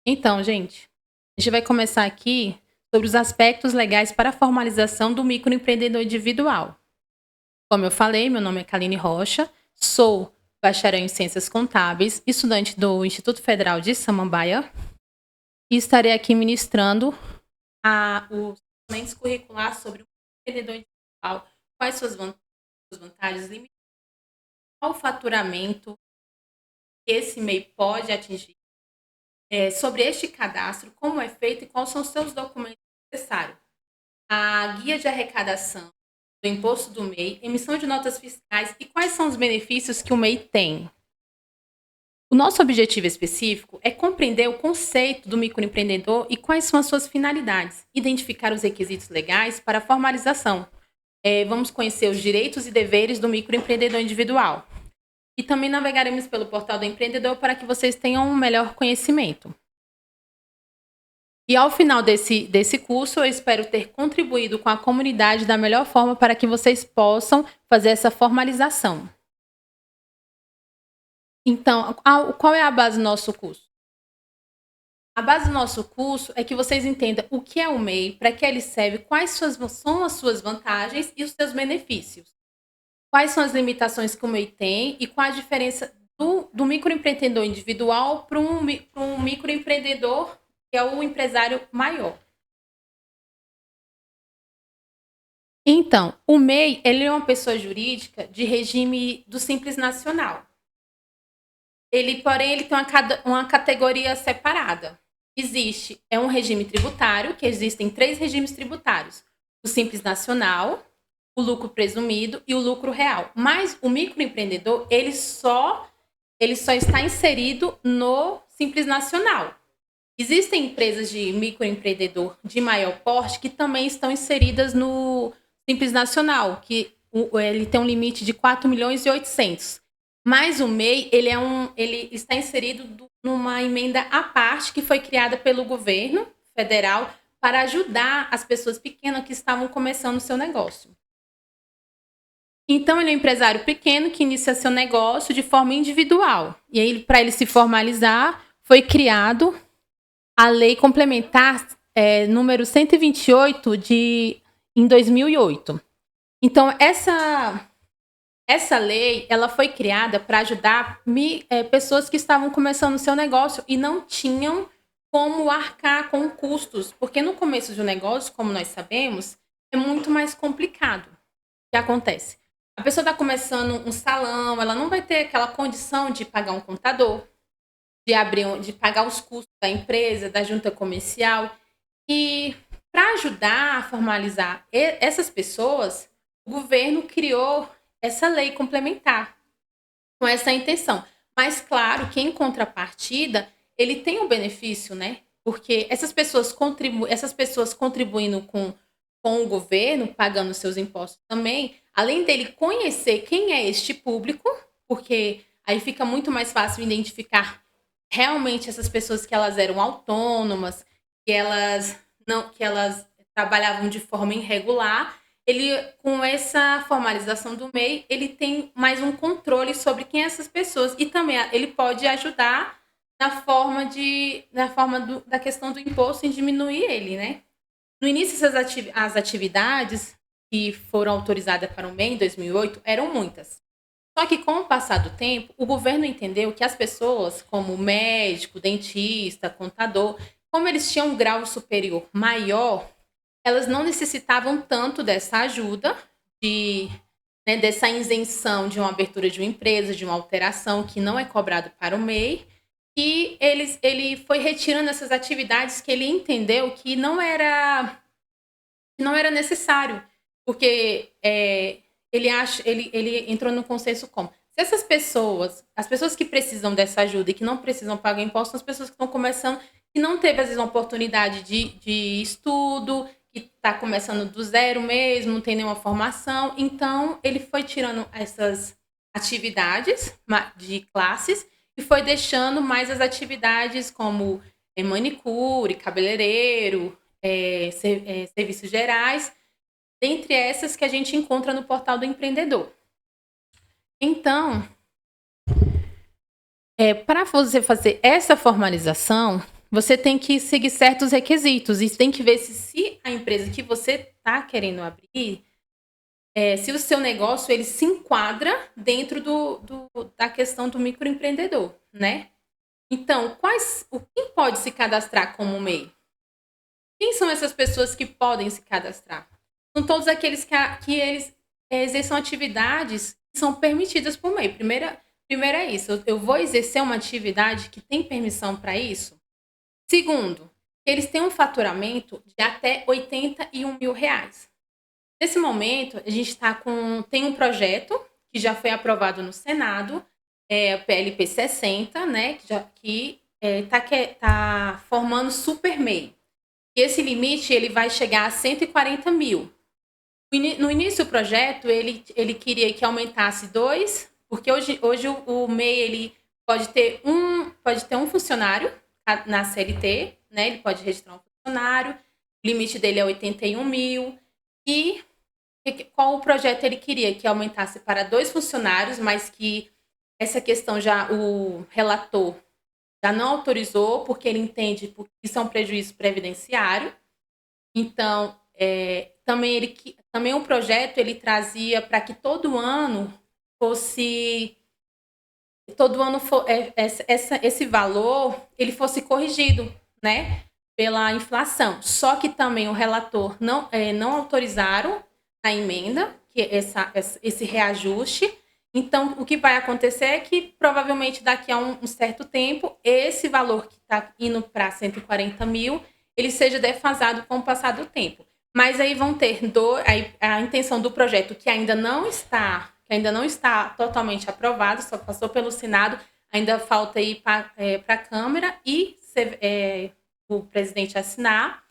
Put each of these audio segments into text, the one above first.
Então, gente, a gente vai começar aqui sobre os aspectos legais para a formalização do microempreendedor individual. Como eu falei, meu nome é Kaline Rocha, sou bacharel em Ciências Contábeis, estudante do Instituto Federal de Samambaia e estarei aqui ministrando os documentos curriculares sobre o empreendedor individual, quais suas vantagens, limites, qual o faturamento que esse MEI pode atingir, sobre este cadastro, como é feito e quais são os seus documentos necessários. A guia de arrecadação do imposto do MEI, emissão de notas fiscais e quais são os benefícios que o MEI tem. O nosso objetivo específico é compreender o conceito do microempreendedor e quais são as suas finalidades, identificar os requisitos legais para a formalização. Vamos conhecer os direitos e deveres do microempreendedor individual. E também navegaremos pelo portal do empreendedor para que vocês tenham um melhor conhecimento. E ao final desse curso, eu espero ter contribuído com a comunidade da melhor forma para que vocês possam fazer essa formalização. Então, qual é a base do nosso curso? A base do nosso curso é que vocês entendam o que é o MEI, para que ele serve, quais são as suas vantagens e os seus benefícios. Quais são as limitações que o MEI tem e qual a diferença do microempreendedor individual para um microempreendedor que é o empresário maior. Então, o MEI ele é uma pessoa jurídica de regime do Simples Nacional. Porém, ele tem uma categoria separada. É um regime tributário, que existem 3 regimes tributários. O Simples Nacional, o lucro presumido e o lucro real. Mas o microempreendedor, ele só está inserido no Simples Nacional. Existem empresas de microempreendedor de maior porte que também estão inseridas no Simples Nacional, que ele tem um limite de 4 milhões e 800. Mas o MEI, ele está inserido numa emenda à parte que foi criada pelo governo federal para ajudar as pessoas pequenas que estavam começando o seu negócio. Então, ele é um empresário pequeno que inicia seu negócio de forma individual. E aí, para ele se formalizar, foi criado a Lei Complementar número 128 em 2008. Então, essa lei ela foi criada para ajudar pessoas que estavam começando o seu negócio e não tinham como arcar com custos, porque no começo de um negócio, como nós sabemos, é muito mais complicado. O que acontece? A pessoa está começando um salão, ela não vai ter aquela condição de pagar um contador, de pagar os custos da empresa, da junta comercial. E para ajudar a formalizar essas pessoas, o governo criou essa lei complementar com essa intenção. Mas, claro, que em contrapartida, ele tem um benefício, né? Porque essas pessoas contribuindo com o governo, pagando seus impostos também, além dele conhecer quem é este público, porque aí fica muito mais fácil identificar realmente essas pessoas que elas eram autônomas, que elas trabalhavam de forma irregular. Ele, com essa formalização do MEI, ele tem mais um controle sobre quem é essas pessoas e também ele pode ajudar da questão do imposto em diminuir ele, né? No início, as atividades que foram autorizadas para o MEI em 2008 eram muitas. Só que com o passar do tempo, o governo entendeu que as pessoas, como médico, dentista, contador, como eles tinham um grau superior maior, elas não necessitavam tanto dessa ajuda, dessa isenção de uma abertura de uma empresa, de uma alteração que não é cobrado para o MEI, e ele foi retirando essas atividades que ele entendeu que não era necessário, porque ele entrou no consenso como se as pessoas que precisam dessa ajuda e que não precisam pagar impostos, são as pessoas que estão começando, que não teve às vezes uma oportunidade de estudo, que está começando do zero mesmo, não tem nenhuma formação. Então, ele foi tirando essas atividades de classes e foi deixando mais as atividades como manicure, cabeleireiro, serviços gerais, dentre essas que a gente encontra no portal do empreendedor. Então, para você fazer essa formalização, você tem que seguir certos requisitos e tem que ver se a empresa que você está querendo abrir, se o seu negócio ele se enquadra dentro da questão do microempreendedor, né? Então, quem pode se cadastrar como MEI? Quem são essas pessoas que podem se cadastrar? São todos aqueles que eles exerçam atividades que são permitidas por MEI. Primeiro é isso, eu vou exercer uma atividade que tem permissão para isso? Segundo, eles têm um faturamento de até R$ 81 mil. Nesse momento, a gente tem um projeto que já foi aprovado no Senado, o PLP 60, né, que está formando super MEI. E esse limite ele vai chegar a 140 mil. No início do projeto, ele queria que aumentasse 2, porque hoje o MEI ele pode ter um funcionário na CLT, né? Ele pode registrar um funcionário, o limite dele é 81 mil. E qual o projeto ele queria? Que aumentasse para 2 funcionários, mas que essa questão já o relator já não autorizou, porque ele entende que isso é um prejuízo previdenciário. Então, também o projeto ele trazia para que todo ano esse valor ele fosse corrigido, né, pela inflação. Só que também o relator não autorizaram a emenda, que esse reajuste. Então, o que vai acontecer é que provavelmente daqui a um certo tempo, esse valor que está indo para 140 mil, ele seja defasado com o passar do tempo. Mas aí vão ter a intenção do projeto que ainda não está totalmente aprovado, só passou pelo Senado, ainda falta ir para a Câmara e o presidente assinar.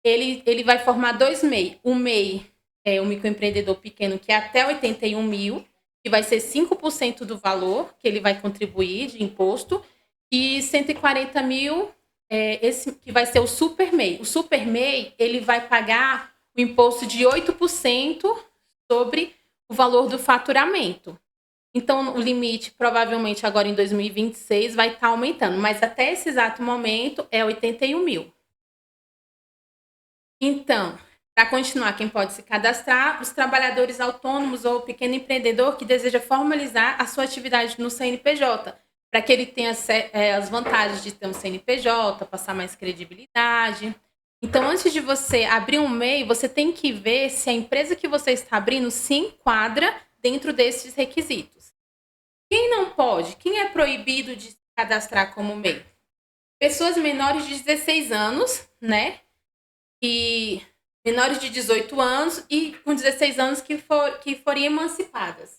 Ele vai formar 2 MEI. O MEI é o microempreendedor pequeno, que é até 81 mil, que vai ser 5% do valor que ele vai contribuir de imposto, e 140 mil, esse que vai ser o Super MEI. O Super MEI, ele vai pagar o imposto de 8% sobre o valor do faturamento. Então, o limite, provavelmente, agora em 2026, vai estar aumentando, mas até esse exato momento é 81 mil. Então, para continuar, quem pode se cadastrar? Os trabalhadores autônomos ou pequeno empreendedor que deseja formalizar a sua atividade no CNPJ, para que ele tenha as vantagens de ter um CNPJ, passar mais credibilidade. Então, antes de você abrir um MEI, você tem que ver se a empresa que você está abrindo se enquadra dentro desses requisitos. Quem não pode? Quem é proibido de se cadastrar como MEI? Pessoas menores de 16 anos, né? E menores de 18 anos e com 16 anos que forem emancipadas.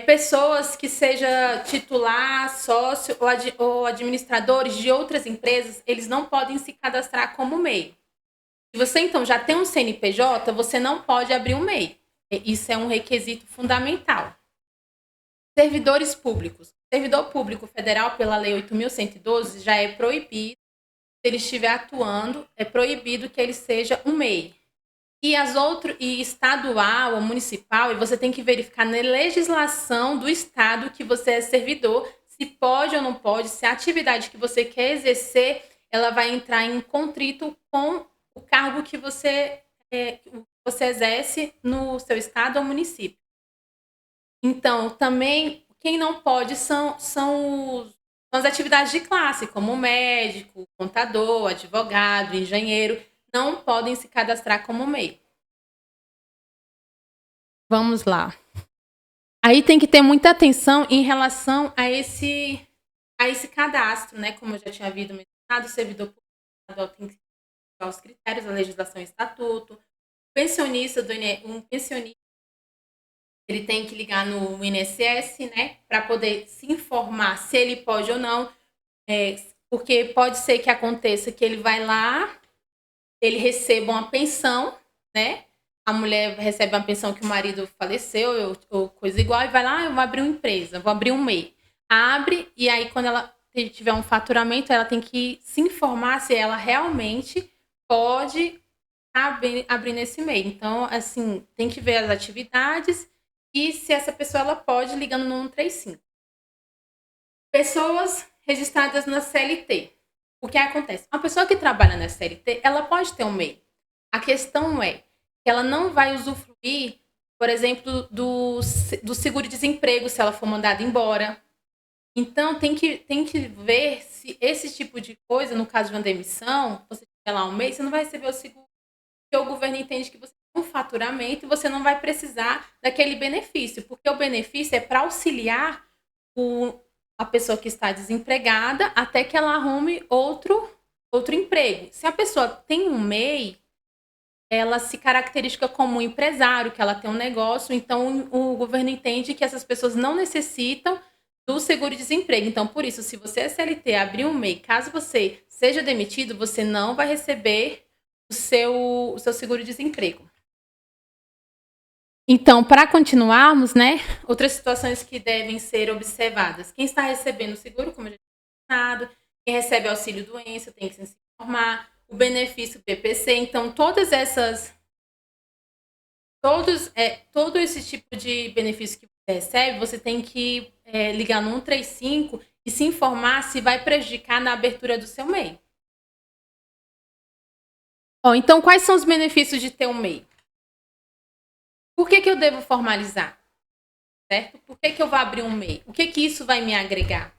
Pessoas que seja titular, sócio ou administradores de outras empresas, eles não podem se cadastrar como MEI. Se você, então, já tem um CNPJ, você não pode abrir um MEI. Isso é um requisito fundamental. Servidores públicos. Servidor público federal, pela Lei 8.112, já é proibido, se ele estiver atuando, é proibido que ele seja um MEI. E estadual ou municipal, e você tem que verificar na legislação do estado que você é servidor, se pode ou não pode, se a atividade que você quer exercer, ela vai entrar em contrito com o cargo que você exerce no seu estado ou município. Então, também, quem não pode são as atividades de classe, como médico, contador, advogado, engenheiro, não podem se cadastrar como MEI. Vamos lá. Aí tem que ter muita atenção em relação a esse cadastro, né? Como eu já tinha havido mencionado, o servidor público tem que seguir os critérios da legislação e estatuto. Um pensionista, ele tem que ligar no INSS, né? Para poder se informar se ele pode ou não. Porque pode ser que aconteça que ele vai lá, ele receba uma pensão, né? A mulher recebe uma pensão que o marido faleceu, ou coisa igual, e vai lá, eu vou abrir uma empresa, vou abrir um MEI. Abre, e aí quando ela tiver um faturamento, ela tem que se informar se ela realmente pode abrir nesse MEI. Então, assim, tem que ver as atividades e se essa pessoa ela pode, ligando no 135. Pessoas registradas na CLT. O que acontece? Uma pessoa que trabalha na CLT, ela pode ter um MEI. A questão é que ela não vai usufruir, por exemplo, do seguro-desemprego se ela for mandada embora. Então, tem que ver se esse tipo de coisa, no caso de uma demissão, você tiver lá um mês, você não vai receber o seguro, porque o governo entende que você tem um faturamento e você não vai precisar daquele benefício, porque o benefício é para auxiliar a pessoa que está desempregada até que ela arrume outro emprego. Se a pessoa tem um MEI, ela se caracteriza como um empresário, que ela tem um negócio, então o governo entende que essas pessoas não necessitam do seguro-desemprego. Então, por isso, se você é CLT, abrir um MEI, caso você seja demitido, você não vai receber o seu seguro-desemprego. Então, para continuarmos, né, outras situações que devem ser observadas. Quem está recebendo o seguro, como eu já tinha mencionado, quem recebe auxílio doença tem que se informar, o benefício PPC. Então, todo esse tipo de benefício que você recebe, você tem que ligar no 135 e se informar se vai prejudicar na abertura do seu MEI. Então, quais são os benefícios de ter um MEI? Por que eu devo formalizar? Certo? Por que eu vou abrir um MEI? O que isso vai me agregar?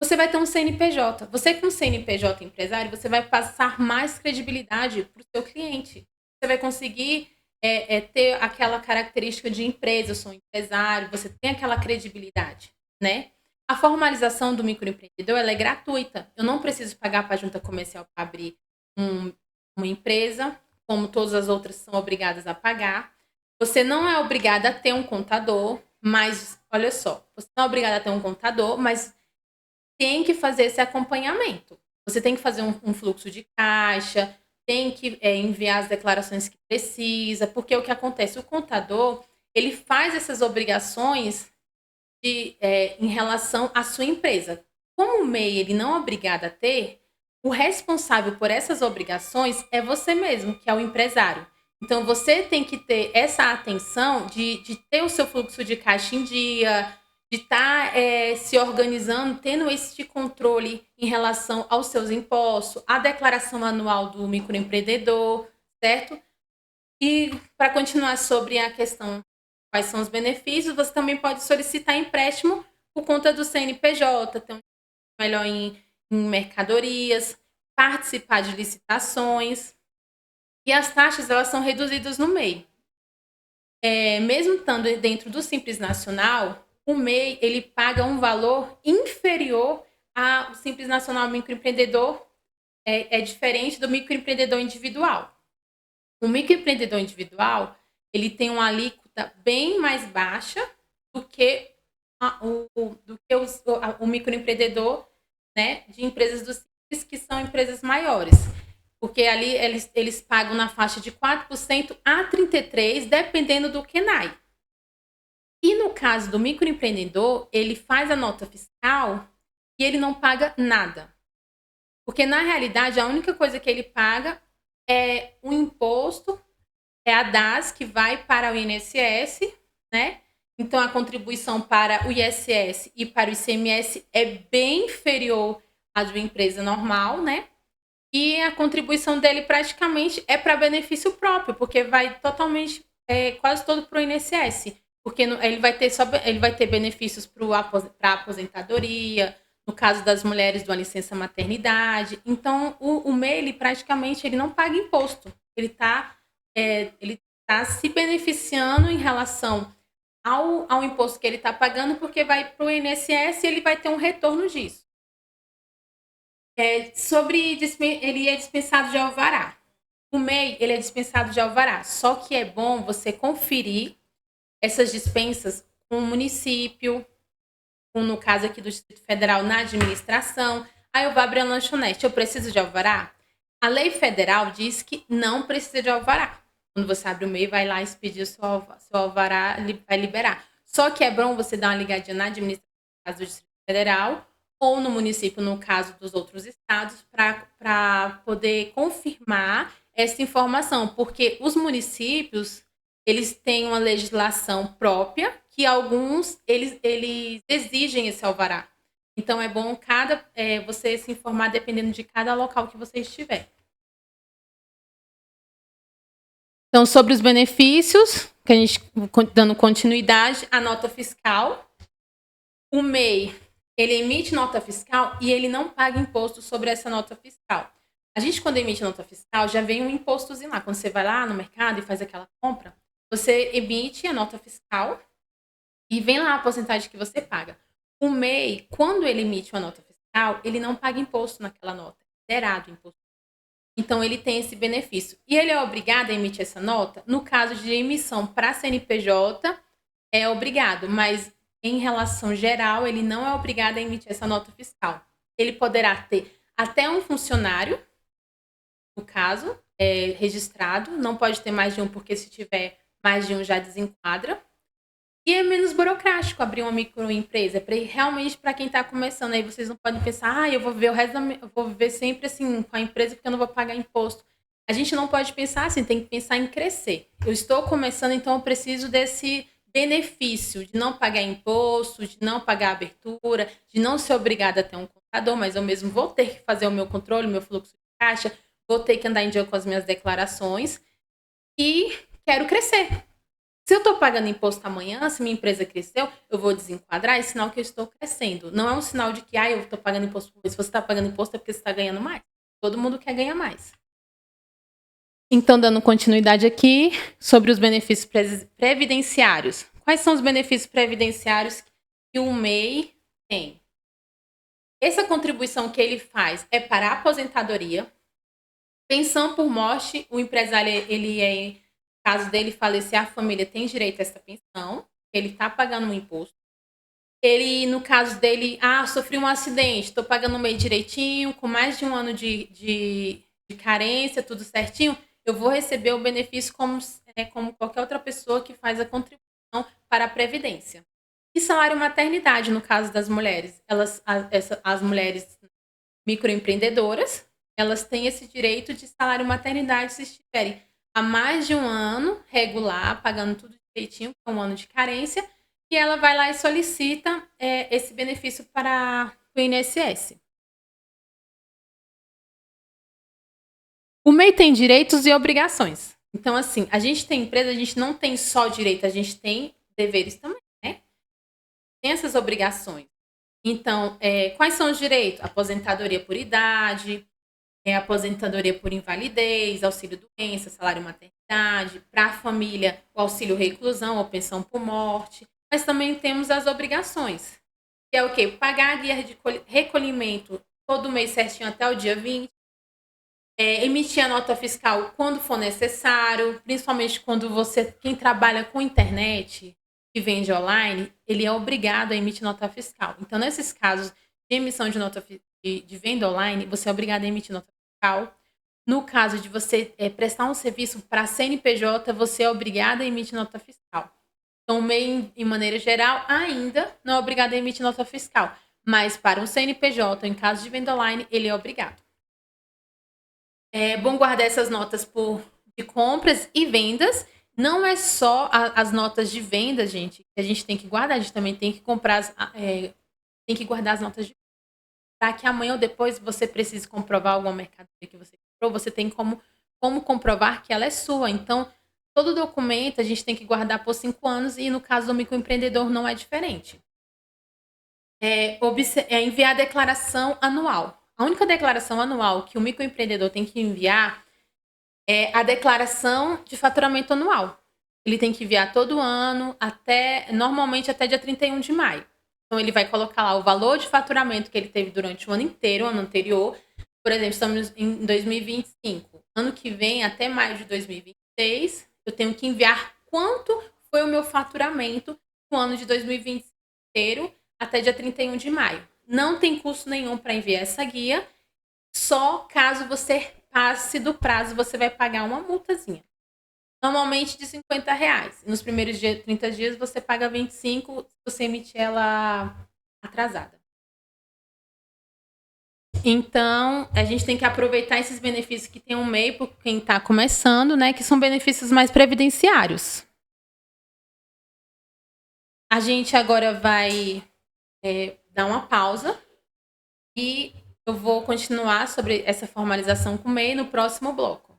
Você vai ter um CNPJ. Você com CNPJ empresário, você vai passar mais credibilidade para o seu cliente. Você vai conseguir ter aquela característica de empresa, eu sou um empresário, você tem aquela credibilidade, né? A formalização do microempreendedor, ela é gratuita. Eu não preciso pagar para a junta comercial para abrir uma empresa, como todas as outras são obrigadas a pagar. Você não é obrigada a ter um contador, mas, olha só, você não é obrigada a ter um contador, mas tem que fazer esse acompanhamento. Você tem que fazer um fluxo de caixa, tem que enviar as declarações que precisa, porque o que acontece? O contador, ele faz essas obrigações em relação à sua empresa. Como o MEI ele não é obrigado a ter, o responsável por essas obrigações é você mesmo, que é o empresário. Então, você tem que ter essa atenção de ter o seu fluxo de caixa em dia, de estar se organizando, tendo esse controle em relação aos seus impostos, a declaração anual do microempreendedor, certo? E para continuar sobre a questão quais são os benefícios, você também pode solicitar empréstimo por conta do CNPJ, ter um melhor em mercadorias, participar de licitações. E as taxas, elas são reduzidas no MEI. Mesmo estando dentro do Simples Nacional, o MEI, ele paga um valor inferior ao Simples Nacional Microempreendedor, é diferente do microempreendedor individual. O microempreendedor individual, ele tem uma alíquota bem mais baixa do que o microempreendedor, né, de empresas do Simples, que são empresas maiores. Porque ali eles pagam na faixa de 4% a 33%, dependendo do KENAI. E no caso do microempreendedor, ele faz a nota fiscal e ele não paga nada. Porque, na realidade, a única coisa que ele paga é o imposto, é a DAS, que vai para o INSS, né? Então, a contribuição para o ISS e para o ICMS é bem inferior à de uma empresa normal, né? E a contribuição dele praticamente é para benefício próprio, porque vai totalmente, quase todo para o INSS. Porque ele vai ter benefícios para a aposentadoria, no caso das mulheres, de uma licença maternidade. Então, o MEI, ele praticamente ele não paga imposto. Ele está se beneficiando em relação ao imposto que ele está pagando, porque vai para o INSS e ele vai ter um retorno disso. Ele é dispensado de alvará. O MEI, ele é dispensado de alvará. Só que é bom você conferir essas dispensas com o município, no caso aqui do Distrito Federal, na administração. Aí eu vou abrir a lanchonete. Eu preciso de alvará? A lei federal diz que não precisa de alvará. Quando você abre o MEI, vai lá e pedir o seu alvará, vai liberar. Só que é bom você dar uma ligadinha na administração, no caso do Distrito Federal, ou no município, no caso dos outros estados, para poder confirmar essa informação, porque os municípios, eles têm uma legislação própria, que alguns, eles exigem esse alvará. Então, é bom você se informar dependendo de cada local que você estiver. Então, sobre os benefícios, que a gente dando continuidade, a nota fiscal. O MEI, ele emite nota fiscal e ele não paga imposto sobre essa nota fiscal. A gente, quando emite nota fiscal, já vem um impostozinho lá. Quando você vai lá no mercado e faz aquela compra, você emite a nota fiscal e vem lá a porcentagem que você paga. O MEI, quando ele emite uma nota fiscal, ele não paga imposto naquela nota. É zerado o imposto. Então, ele tem esse benefício. E ele é obrigado a emitir essa nota? No caso de emissão para CNPJ, é obrigado, mas em relação geral, ele não é obrigado a emitir essa nota fiscal. Ele poderá ter até um funcionário, no caso, registrado, não pode ter mais de um, porque se tiver mais de um já desenquadra. E é menos burocrático abrir uma microempresa, realmente para quem está começando. Aí vocês não podem pensar, eu vou viver eu vou viver sempre assim com a empresa porque eu não vou pagar imposto. A gente não pode pensar assim, tem que pensar em crescer. Eu estou começando, então eu preciso desse benefício de não pagar imposto, de não pagar abertura, de não ser obrigada a ter um contador, mas eu mesmo vou ter que fazer o meu controle, o meu fluxo de caixa, vou ter que andar em dia com as minhas declarações e quero crescer. Se eu estou pagando imposto amanhã, se minha empresa cresceu, eu vou desenquadrar, é sinal que eu estou crescendo. Não é um sinal de que eu estou pagando imposto. Se você está pagando imposto é porque você está ganhando mais. Todo mundo quer ganhar mais. Então, dando continuidade aqui sobre os benefícios previdenciários. Quais são os benefícios previdenciários que o MEI tem? Essa contribuição que ele faz é para a aposentadoria. Pensão por morte, o empresário, no caso dele falecer, a família tem direito a essa pensão. Ele está pagando um imposto. Ele, no caso dele, sofri um acidente, estou pagando o MEI direitinho, com mais de um ano de carência, tudo certinho, eu vou receber o benefício como qualquer outra pessoa que faz a contribuição para a Previdência. E salário maternidade, no caso das mulheres. As mulheres microempreendedoras, elas têm esse direito de salário maternidade se estiverem há mais de um ano regular, pagando tudo direitinho, com um ano de carência, e ela vai lá e solicita esse benefício para o INSS. O MEI tem direitos e obrigações. Então, assim, a gente tem empresa, a gente não tem só direito, a gente tem deveres também, né? Tem essas obrigações. Então, quais são os direitos? Aposentadoria por idade, aposentadoria por invalidez, auxílio doença, salário maternidade, para a família, o auxílio reclusão ou pensão por morte. Mas também temos as obrigações, que é o quê? Pagar a guia de recolhimento todo mês certinho até o dia 20, emitir a nota fiscal quando for necessário, principalmente quando quem trabalha com internet e vende online, ele é obrigado a emitir nota fiscal. Então, nesses casos de emissão de nota de venda online, você é obrigado a emitir nota fiscal. No caso de você prestar um serviço para CNPJ, você é obrigado a emitir nota fiscal. Então, o MEI, em maneira geral, ainda não é obrigado a emitir nota fiscal. Mas para um CNPJ, em caso de venda online, ele é obrigado. É bom guardar essas notas de compras e vendas. Não é só as notas de venda, gente, que a gente tem que guardar. A gente também tem que tem que guardar as notas de para que amanhã ou depois você precise comprovar alguma mercadoria que você comprou, você tem como comprovar que ela é sua. Então, todo documento a gente tem que guardar por 5 anos e no caso do microempreendedor não é diferente. Enviar a declaração anual. A única declaração anual que o microempreendedor tem que enviar é a declaração de faturamento anual. Ele tem que enviar todo ano, normalmente até dia 31 de maio. Então, ele vai colocar lá o valor de faturamento que ele teve durante o ano inteiro, o ano anterior. Por exemplo, estamos em 2025. Ano que vem, até maio de 2026, eu tenho que enviar quanto foi o meu faturamento no ano de 2020 inteiro, até dia 31 de maio. Não tem custo nenhum para enviar essa guia, só caso você passe do prazo, você vai pagar uma multazinha. Normalmente de R$50. Nos primeiros 30 dias você paga 25 se você emitir ela atrasada. Então, a gente tem que aproveitar esses benefícios que tem um MEI para quem está começando, né? Que são benefícios mais previdenciários. A gente agora vai dar uma pausa e eu vou continuar sobre essa formalização com o MEI no próximo bloco.